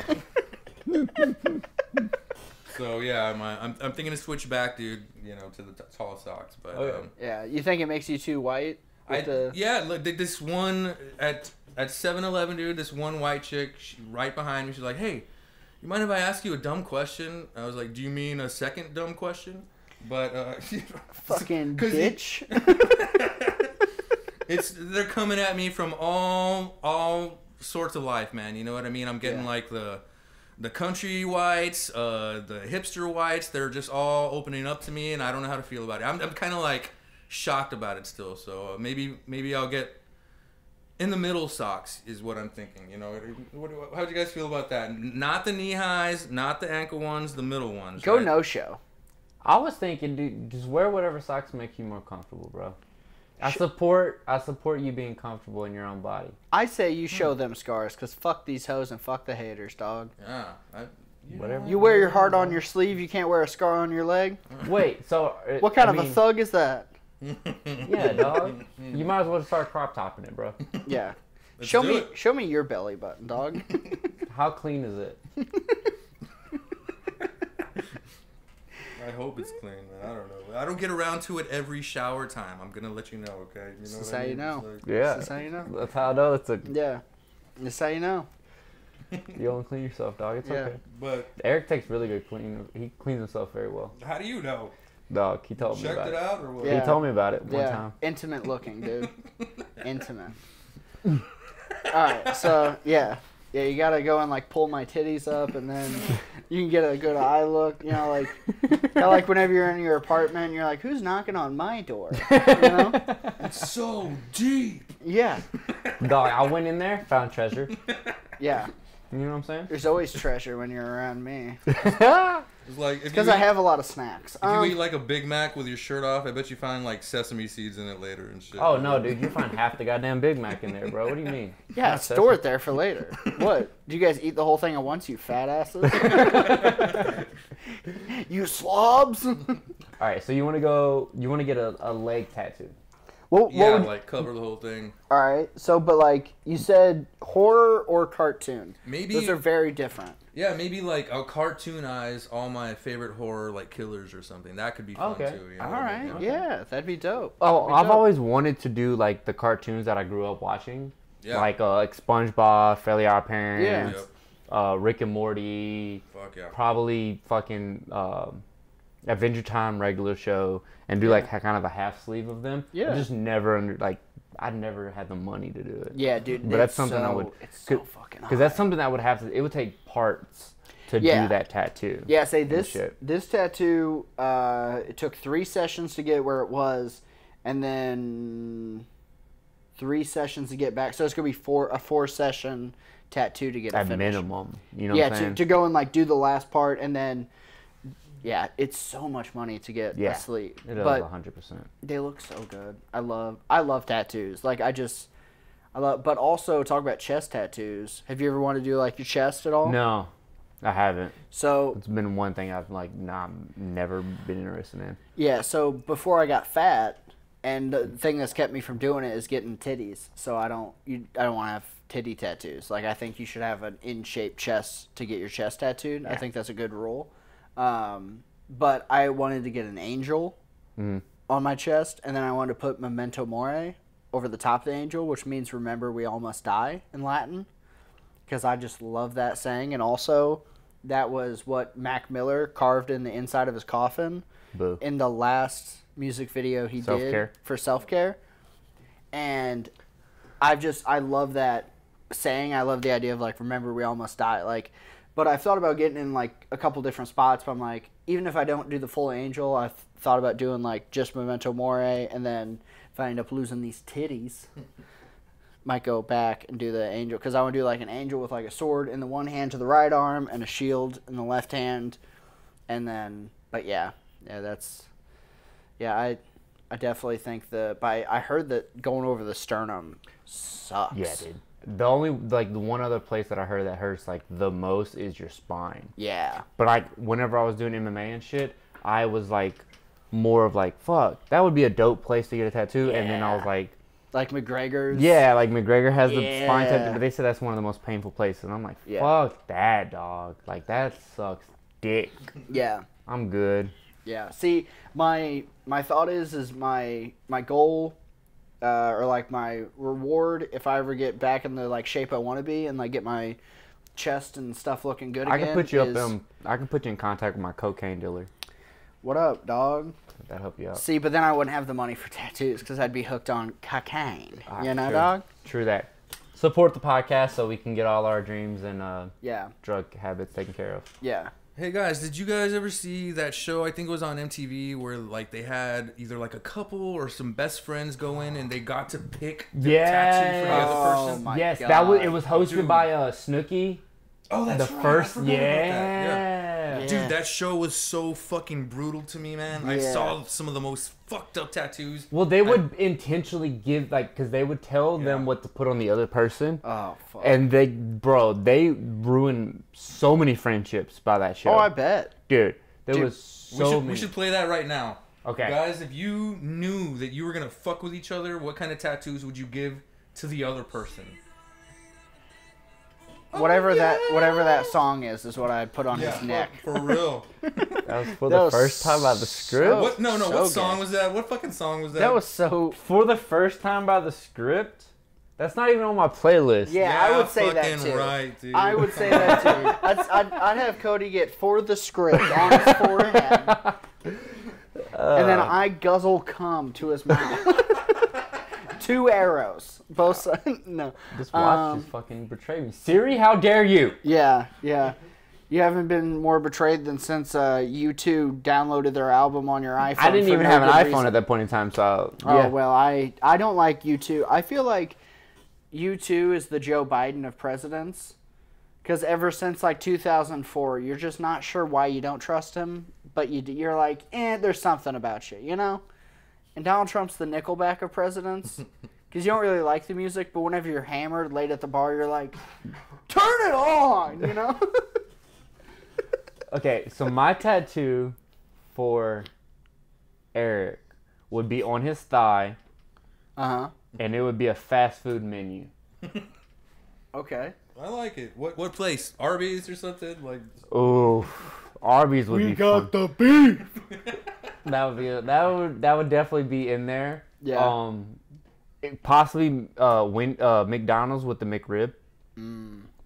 So yeah, I'm thinking to switch back, dude. You know, to the tall socks. But yeah, you think it makes you too white? Yeah, look, this one at 7-Eleven, dude. This one white chick, right behind me. She's like, "Hey, you mind if I ask you a dumb question?" I was like, "Do you mean a second dumb question?" But fucking bitch. They're coming at me from all sorts of life, man. You know what I mean? I'm getting like the country whites, the hipster whites. They're just all opening up to me, and I don't know how to feel about it. I'm kind of like shocked about it still. So maybe I'll get in the middle socks is what I'm thinking. You know, how'd you guys feel about that? Not the knee highs, not the ankle ones, the middle ones. Go right? no show. I was thinking, dude, just wear whatever socks make you more comfortable, bro. I support you being comfortable in your own body. I say you show them scars, because fuck these hoes and fuck the haters, dog. Yeah. Whatever. You wear your heart on your sleeve, you can't wear a scar on your leg? Wait, so... What kind of a thug is that? Yeah, dog. You might as well start crop topping it, bro. Yeah. Let's Show me your belly button, dog. How clean is it? I hope it's clean, man. I don't know. I don't get around to it every shower time. I'm gonna let you know, okay? You know That's what how I you mean? know. Yeah. That's how you know. That's how I know it's a... Yeah. That's how you know. You don't clean yourself, dog. It's okay. But Eric takes really good cleaning. He cleans himself very well. how do you know? Dog, he told me Checked about it out or what? Yeah. He told me about it one Yeah. time. Intimate looking, dude. Intimate. Alright, so, yeah. Yeah, you gotta go and, like, pull my titties up, and then you can get a good eye look. You know, like whenever you're in your apartment, you're like, who's knocking on my door? You know? It's so deep. Yeah. Dog, I went in there, found treasure. Yeah. You know what I'm saying? There's always treasure when you're around me. It's like Because I have a lot of snacks. If you eat like a Big Mac with your shirt off, I bet you find like sesame seeds in it later and shit. Oh, no, dude. You find half the goddamn Big Mac in there, bro. What do you mean? Yeah, Not store it there for later. What? Do you guys eat the whole thing at once, you fat asses? You slobs? All right, so you want to get a leg tattoo. Well, Yeah, like cover the whole thing. all right. So, but like you said, horror or cartoon. Maybe Those are very different. Yeah, maybe like I'll cartoonize all my favorite horror like killers or something. That could be fun Okay. too. You know All what I right. mean? Yeah, that'd be dope. Oh, That'd be I've dope. always wanted to do like the cartoons that I grew up watching. Yeah. Like SpongeBob, Fairly Odd Parents, Yep. Rick and Morty, Fuck yeah. probably fucking Adventure Time regular show, and do like kind of a half sleeve of them. Yeah. I just never I never had the money to do it. Yeah, dude. But that's something I would. It's so fucking hard. Because that's something that would have to. It would take parts to do that tattoo. Yeah, say and this shit. this tattoo. It took 3 sessions to get where it was, and then 3 sessions to get back. So it's gonna be a 4-session tattoo to get At it finished. minimum, you know what I'm saying? to go and like do the last part, and then it's so much money to get a sleeve. It is But 100%. they look so good. I love tattoos. Like I love. But also talk about chest tattoos. Have you ever wanted to do like your chest at all? No, I haven't. So It's been one thing I've never been interested in. yeah. So before I got fat, and the thing that's kept me from doing it is getting titties. So I don't want to have titty tattoos. Like I think you should have an in-shape chest to get your chest tattooed. I think that's a good rule. But I wanted to get an angel on my chest, and then I wanted to put Memento Mori over the top of the angel, which means remember we all must die in Latin, because I just love that saying. And also, that was what Mac Miller carved in the inside of his coffin Boo. in the last music video he Self-Care. did for Self-Care. And I love that saying. I love the idea of like, remember we all must die. Like, but I've thought about getting in like a couple different spots, but I'm like, even if I don't do the full angel, I've thought about doing like just Memento Mori, and then if I end up losing these titties, might go back and do the angel, because I want to do like an angel with like a sword in the one hand to the right arm and a shield in the left hand, and then, but I definitely think I heard that going over the sternum sucks. Yeah, dude. The only the one other place that I heard that hurts like the most is your spine. Yeah. But like whenever I was doing MMA and shit, I was like more of like, fuck, that would be a dope place to get a tattoo. And then I was like McGregor's. Yeah, like McGregor has the spine Yeah. tattoo, but they said that's one of the most painful places. And I'm like, Yeah. fuck that, dog. Like that sucks dick. Yeah. I'm good. Yeah. See, my thought is my goal, or like my reward, if I ever get back in the like shape I want to be and like get my chest and stuff looking good again. I can put you I can put you in contact with my cocaine dealer. What up, dog? That'd help you out. See, but then I wouldn't have the money for tattoos because I'd be hooked on cocaine. You know, true. dog? True that. Support the podcast so we can get all our dreams and Yeah. drug habits taken care of. Yeah. Hey guys, did you guys ever see that show? I think it was on MTV where like they had either like a couple or some best friends go in and they got to pick the tattoo for the other person. my Yes, God. it was hosted Dude. by Snooki. Oh, that's The right. first, I forgot about that. yeah. Yeah. Dude, that show was so fucking brutal to me, man. I Yeah. saw some of the most fucked up tattoos. Well, they would intentionally give, like, because they would tell them Yeah. what to put on the other person. Oh, fuck. And they ruined so many friendships by that show. Oh, I bet. Dude, there Dude, was so many. We should play that right now. Okay. Guys, if you knew that you were going to fuck with each other, what kind of tattoos would you give to the other person? Whatever that song is what I'd put on his neck. For real. That was for That the was first time by the script. so- What? No, So what song gay. was that? What fucking song was that? That was so... For the first time by the script? That's not even on my playlist. Yeah, I would say that fucking too. right, dude. I would say that too. I'd have Cody get For the Script on his forehead, and then I guzzle cum to his mouth. 2 arrows, both sides. No. Just watch this fucking betray me. Siri, how dare you? Yeah, yeah. You haven't been more betrayed than since U2 downloaded their album on your iPhone. I didn't for even no have an good iPhone reason. at that point in time, so Oh, yeah. well, I don't like U2. I feel like U2 is the Joe Biden of presidents. Because ever since, like, 2004, you're just not sure why you don't trust him. But you're like, there's something about you, you know? And Donald Trump's the Nickelback of presidents. Because you don't really like the music, but whenever you're hammered late at the bar, you're like, turn it on, you know? Okay, so my tattoo for Eric would be on his thigh, Uh-huh. and it would be a fast food menu. Okay. I like it. What place? Arby's or something? Like. Ooh, Arby's would be fun. the beef! That would definitely be in there. Yeah. Possibly McDonald's with the McRib.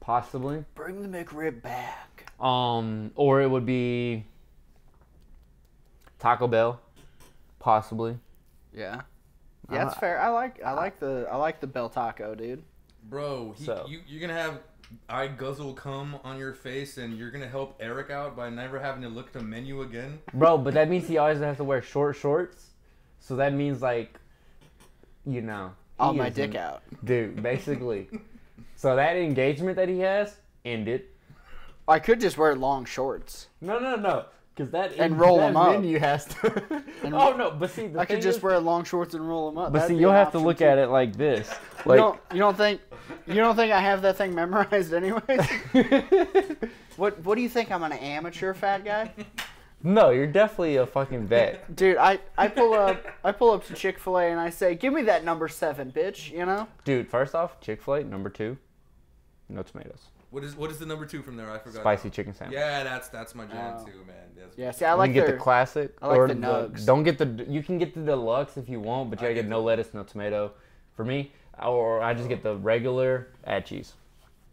Possibly. Bring the McRib back. Or it would be Taco Bell. Possibly. Yeah. Yeah, that's fair. I like the Bell Taco, dude. Bro, you're gonna have I guzzle cum on your face, and you're gonna help Eric out by never having to look at the menu again. Bro, but that means he always has to wear short shorts. So that means like, you know, All he my is dick out. Dude, basically. So that engagement that he has ended. I could just wear long shorts. No. Because And roll that 'em up. menu has to. And Oh no, but see, the I could thing just is- wear long shorts and roll them up. But That'd see, be you'll an have to option, look too. at it like this. Like, You don't think I have that thing memorized anyways? What do you think? I'm an amateur fat guy? no, you're definitely a fucking vet. Dude, I pull up to Chick-fil-A and I say, "Give me that number 7, bitch," you know? Dude, first off, Chick-fil-A, number 2, no tomatoes. What is the number 2 from there? I forgot. Spicy chicken sandwich. Yeah, that's my jam Oh. too, man. That's Yeah, see, I like you can get their the classic. I like or the nugs. Don't get the. You can get the deluxe if you want, but you I gotta get get no lettuce, no tomato. For me, or I just get the regular, add cheese.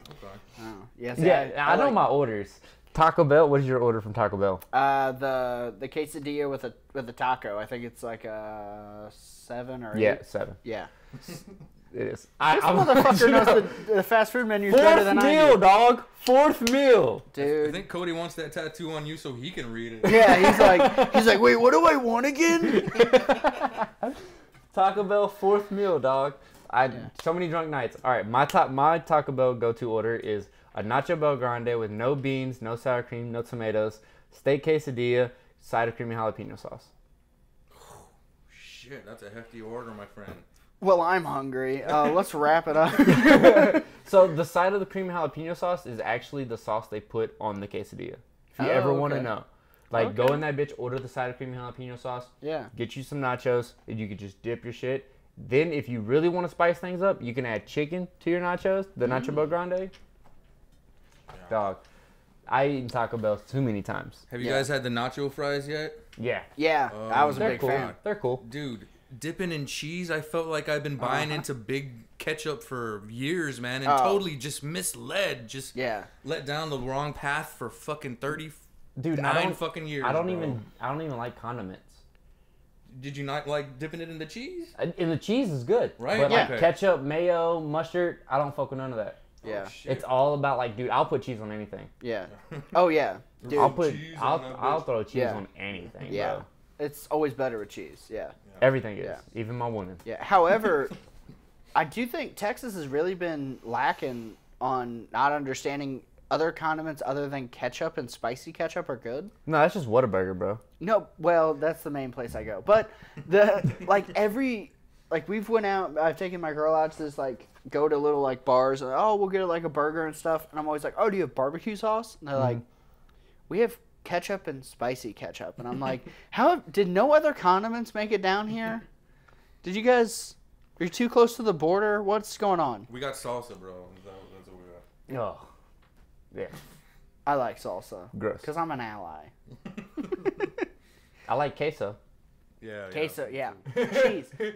okay. Oh, yeah, see, Yeah, I know like, my orders. Taco Bell. What is your order from Taco Bell? the quesadilla with a taco. I think it's like a 7 or 8. Yeah, 7. Yeah. It is. This motherfucker knows the fast food menu better Fourth than I meal, do. dog. 4th meal. I Dude. think Cody wants that tattoo on you so he can read it. Yeah, he's like, wait, what do I want again? Taco Bell 4th meal, dog. So many drunk nights. All right, my Taco Bell go-to order is a Nacho Bel Grande with no beans, no sour cream, no tomatoes, steak quesadilla, side of creamy jalapeno sauce. Shit, that's a hefty order, my friend. Well, I'm hungry. Let's wrap it up. So the side of the creamy jalapeno sauce is actually the sauce they put on the quesadilla. If you ever want to okay. know. Like, Okay. go in that bitch, order the side of creamy jalapeno sauce, Yeah. get you some nachos, and you can just dip your shit. Then, if you really want to spice things up, you can add chicken to your nachos, the Nacho Bel Grande. Dog. I eaten Taco Bell too many times. Have you guys had the nacho fries yet? Yeah. Yeah, I was a They're big cool. fan. They're cool. Dude, dipping in cheese, I felt like I've been buying into big ketchup for years, man, and totally just misled. Just let down the wrong path for fucking 39 fucking years. I don't even like condiments. Did you not like dipping it in the cheese? And the cheese is good. Right? But like Okay. ketchup, mayo, mustard, I don't fuck with none of that. Yeah. It's all about like, dude, I'll put cheese on anything. Yeah. Oh yeah, dude. I'll throw cheese on anything, Yeah. bro. It's always better with cheese. Yeah. Everything is. Yeah. Even my women. Yeah. However, I do think Texas has really been lacking on not understanding other condiments other than ketchup and spicy ketchup are good. No, that's just Whataburger, bro. No, well, that's the main place I go. But we've went out. I've taken my girl out to this go to little bars. And, we'll get a burger and stuff. And I'm always like, oh, do you have barbecue sauce? And they're like, we have ketchup and spicy ketchup. And I'm like, did no other condiments make it down here? Did you guys? Are you too close to the border? What's going on? We got salsa, bro. That's what we got. Oh. Yeah. I like salsa. Gross. Because I'm an ally. I like queso. Yeah. Queso, yeah.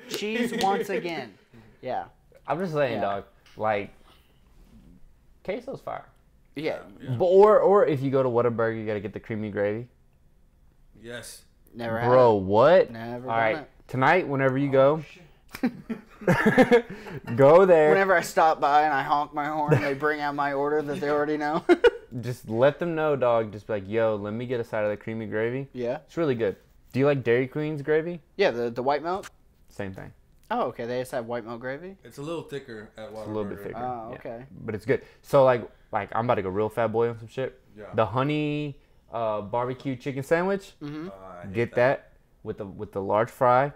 Cheese once again. Yeah. I'm just saying, Yeah. dog. Like, queso's fire. Yeah. But, or if you go to Whataburger, you gotta get the creamy gravy. Yes. Never had Bro, it. what? Never All done right, it. tonight, whenever you go, go there. Whenever I stop by and I honk my horn, they bring out my order that they already know. Just let them know, dog. Just be like, yo, let me get a side of the creamy gravy. Yeah. It's really good. Do you like Dairy Queen's gravy? Yeah, the white milk. Same thing. Oh, okay. They just have white milk gravy. It's a little thicker at Whataburger. It's a little bit thicker. Oh, yeah. okay. But it's good. So like I'm about to go real fat boy on some shit. Yeah. The honey barbecue chicken sandwich. Mm-hmm. I hate Get that with the large fry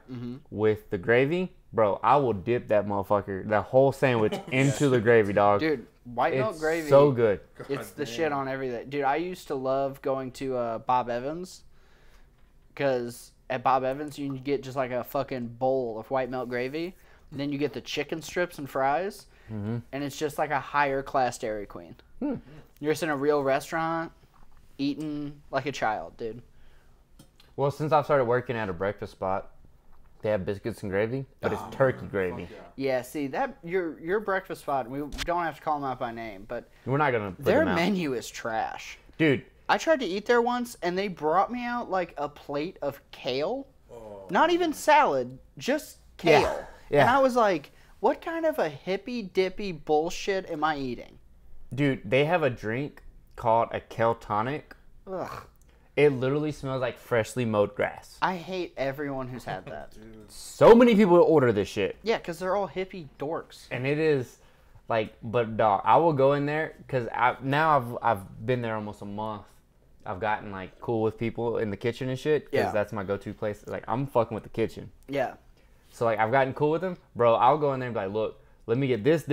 with the gravy, bro. I will dip that motherfucker, that whole sandwich into the gravy, dog. Dude, white milk It's gravy. so good. It's the damn. shit on everything. Dude, I used to love going to Bob Evans. Because at Bob Evans, you can get just like a fucking bowl of white milk gravy. And then you get the chicken strips and fries. Mm-hmm. And it's just like a higher class Dairy Queen. You're just in a real restaurant eating like a child, dude. Well, since I've started working at a breakfast spot, they have biscuits and gravy, but it's turkey gravy. Yeah, see that your breakfast spot. We don't have to call them out by name, but We're not gonna put their them out. menu is trash. Dude. I tried to eat there once, and they brought me out like a plate of kale. Not even salad, just kale. Yeah. And I was like, what kind of a hippy dippy bullshit am I eating? Dude, they have a drink called a kale tonic. Ugh. It literally smells like freshly mowed grass. I hate everyone who's had that. So many people order this shit. Yeah, because they're all hippie dorks. And it is like, but dog, I will go in there because I've been there almost a month. I've gotten like cool with people in the kitchen and shit because that's my go-to place. Like I'm fucking with the kitchen. Yeah. So like I've gotten cool with them, bro. I'll go in there and be like, look, let me get this,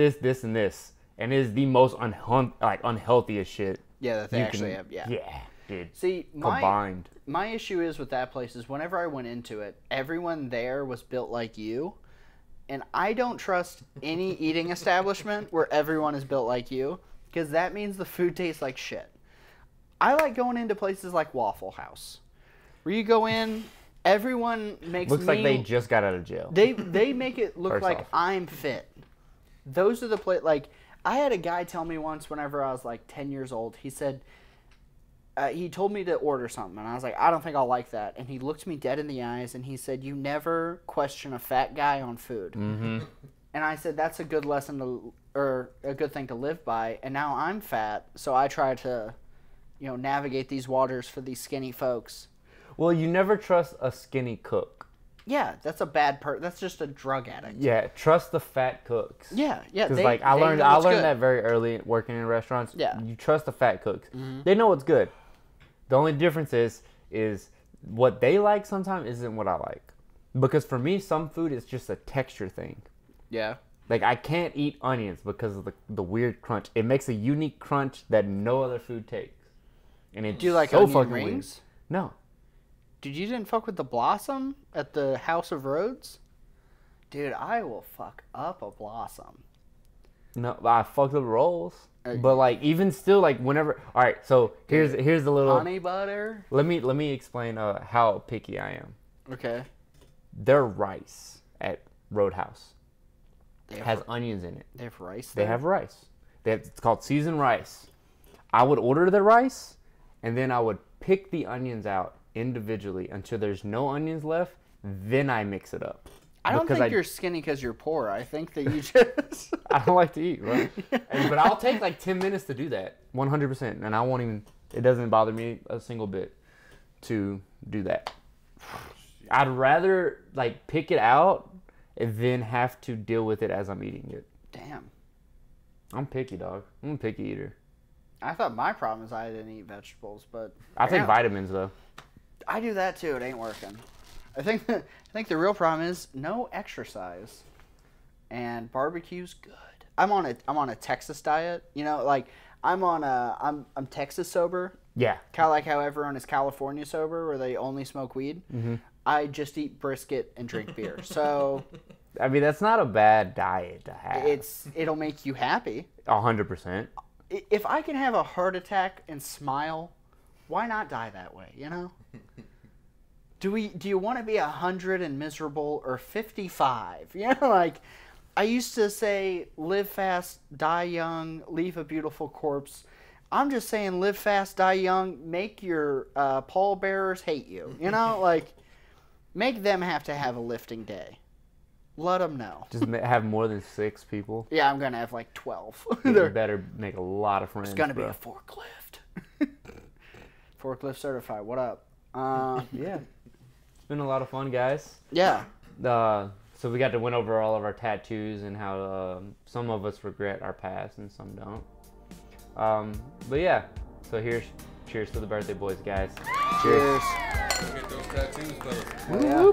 and this, and it is the most unhealthiest shit. Yeah, that they you actually can- have. Yeah. Yeah, dude. See, Combined. my issue is with that place is whenever I went into it, everyone there was built like you. And I don't trust any eating establishment where everyone is built like you because that means the food tastes like shit. I like going into places like Waffle House where you go in, everyone makes Looks like me- they just got out of jail. They make it look First like off. I'm fit. Those are the like I had a guy tell me once whenever I was like 10 years old. He said he told me to order something and I was like, I don't think I'll like that. And he looked me dead in the eyes and he said, you never question a fat guy on food. Mm-hmm. And I said that's a good lesson to or a good thing to live by. And now I'm fat, so I try to navigate these waters for these skinny folks. Well, you never trust a skinny cook. Yeah, that's a bad that's just a drug addict. Yeah, trust the fat cooks. Yeah. Because They like I know learned what's good. that very early working in restaurants. Yeah. You trust the fat cooks. They know what's good. The only difference is what they like sometimes isn't what I like. Because for me, some food is just a texture thing. Yeah. Like I can't eat onions because of the weird crunch. It makes a unique crunch that no other food takes. And it's Do you like so onion fucking rings? weird. No. Dude, you didn't fuck with the Blossom at the House of Rhodes? Dude, I will fuck up a Blossom. No, I fucked up rolls. But like even still, like whenever. All right, so here's the little honey butter. Let me explain how picky I am. Okay. Their rice at Roadhouse has onions in it. They have rice. They have rice. It's called seasoned rice. I would order the rice, and then I would pick the onions out individually until there's no onions left. Then I mix it up. I don't think you're skinny because you're poor. I think that you just... I don't like to eat, right? But I'll take like 10 minutes to do that, 100%. And I won't even... It doesn't bother me a single bit to do that. I'd rather like pick it out and then have to deal with it as I'm eating it. Damn. I'm picky, dog. I'm a picky eater. I thought my problem is I didn't eat vegetables, but... I take vitamins, though. I do that, too. It ain't working. I think the real problem is no exercise, and barbecue's good. I'm on a Texas diet. You know, like I'm Texas sober. Yeah. Kind of like how everyone is California sober, where they only smoke weed. Mm-hmm. I just eat brisket and drink beer. So, I mean, that's not a bad diet to have. It'll make you happy. 100%. If I can have a heart attack and smile, why not die that way? You know. Do you want to be 100 and miserable or 55? You know, like I used to say, live fast, die young, leave a beautiful corpse. I'm just saying, live fast, die young, make your pallbearers hate you. You know, like make them have to have a lifting day. Let them know. Just have more than 6 people. Yeah, I'm gonna have like 12. You better make a lot of friends. It's gonna be a forklift. Forklift certified. What up? Yeah. Been a lot of fun, guys. Yeah. So we got to went over all of our tattoos and how some of us regret our past and some don't. But yeah, so cheers to the birthday boys, guys. Cheers. Get those tattoos, fellas. Yeah.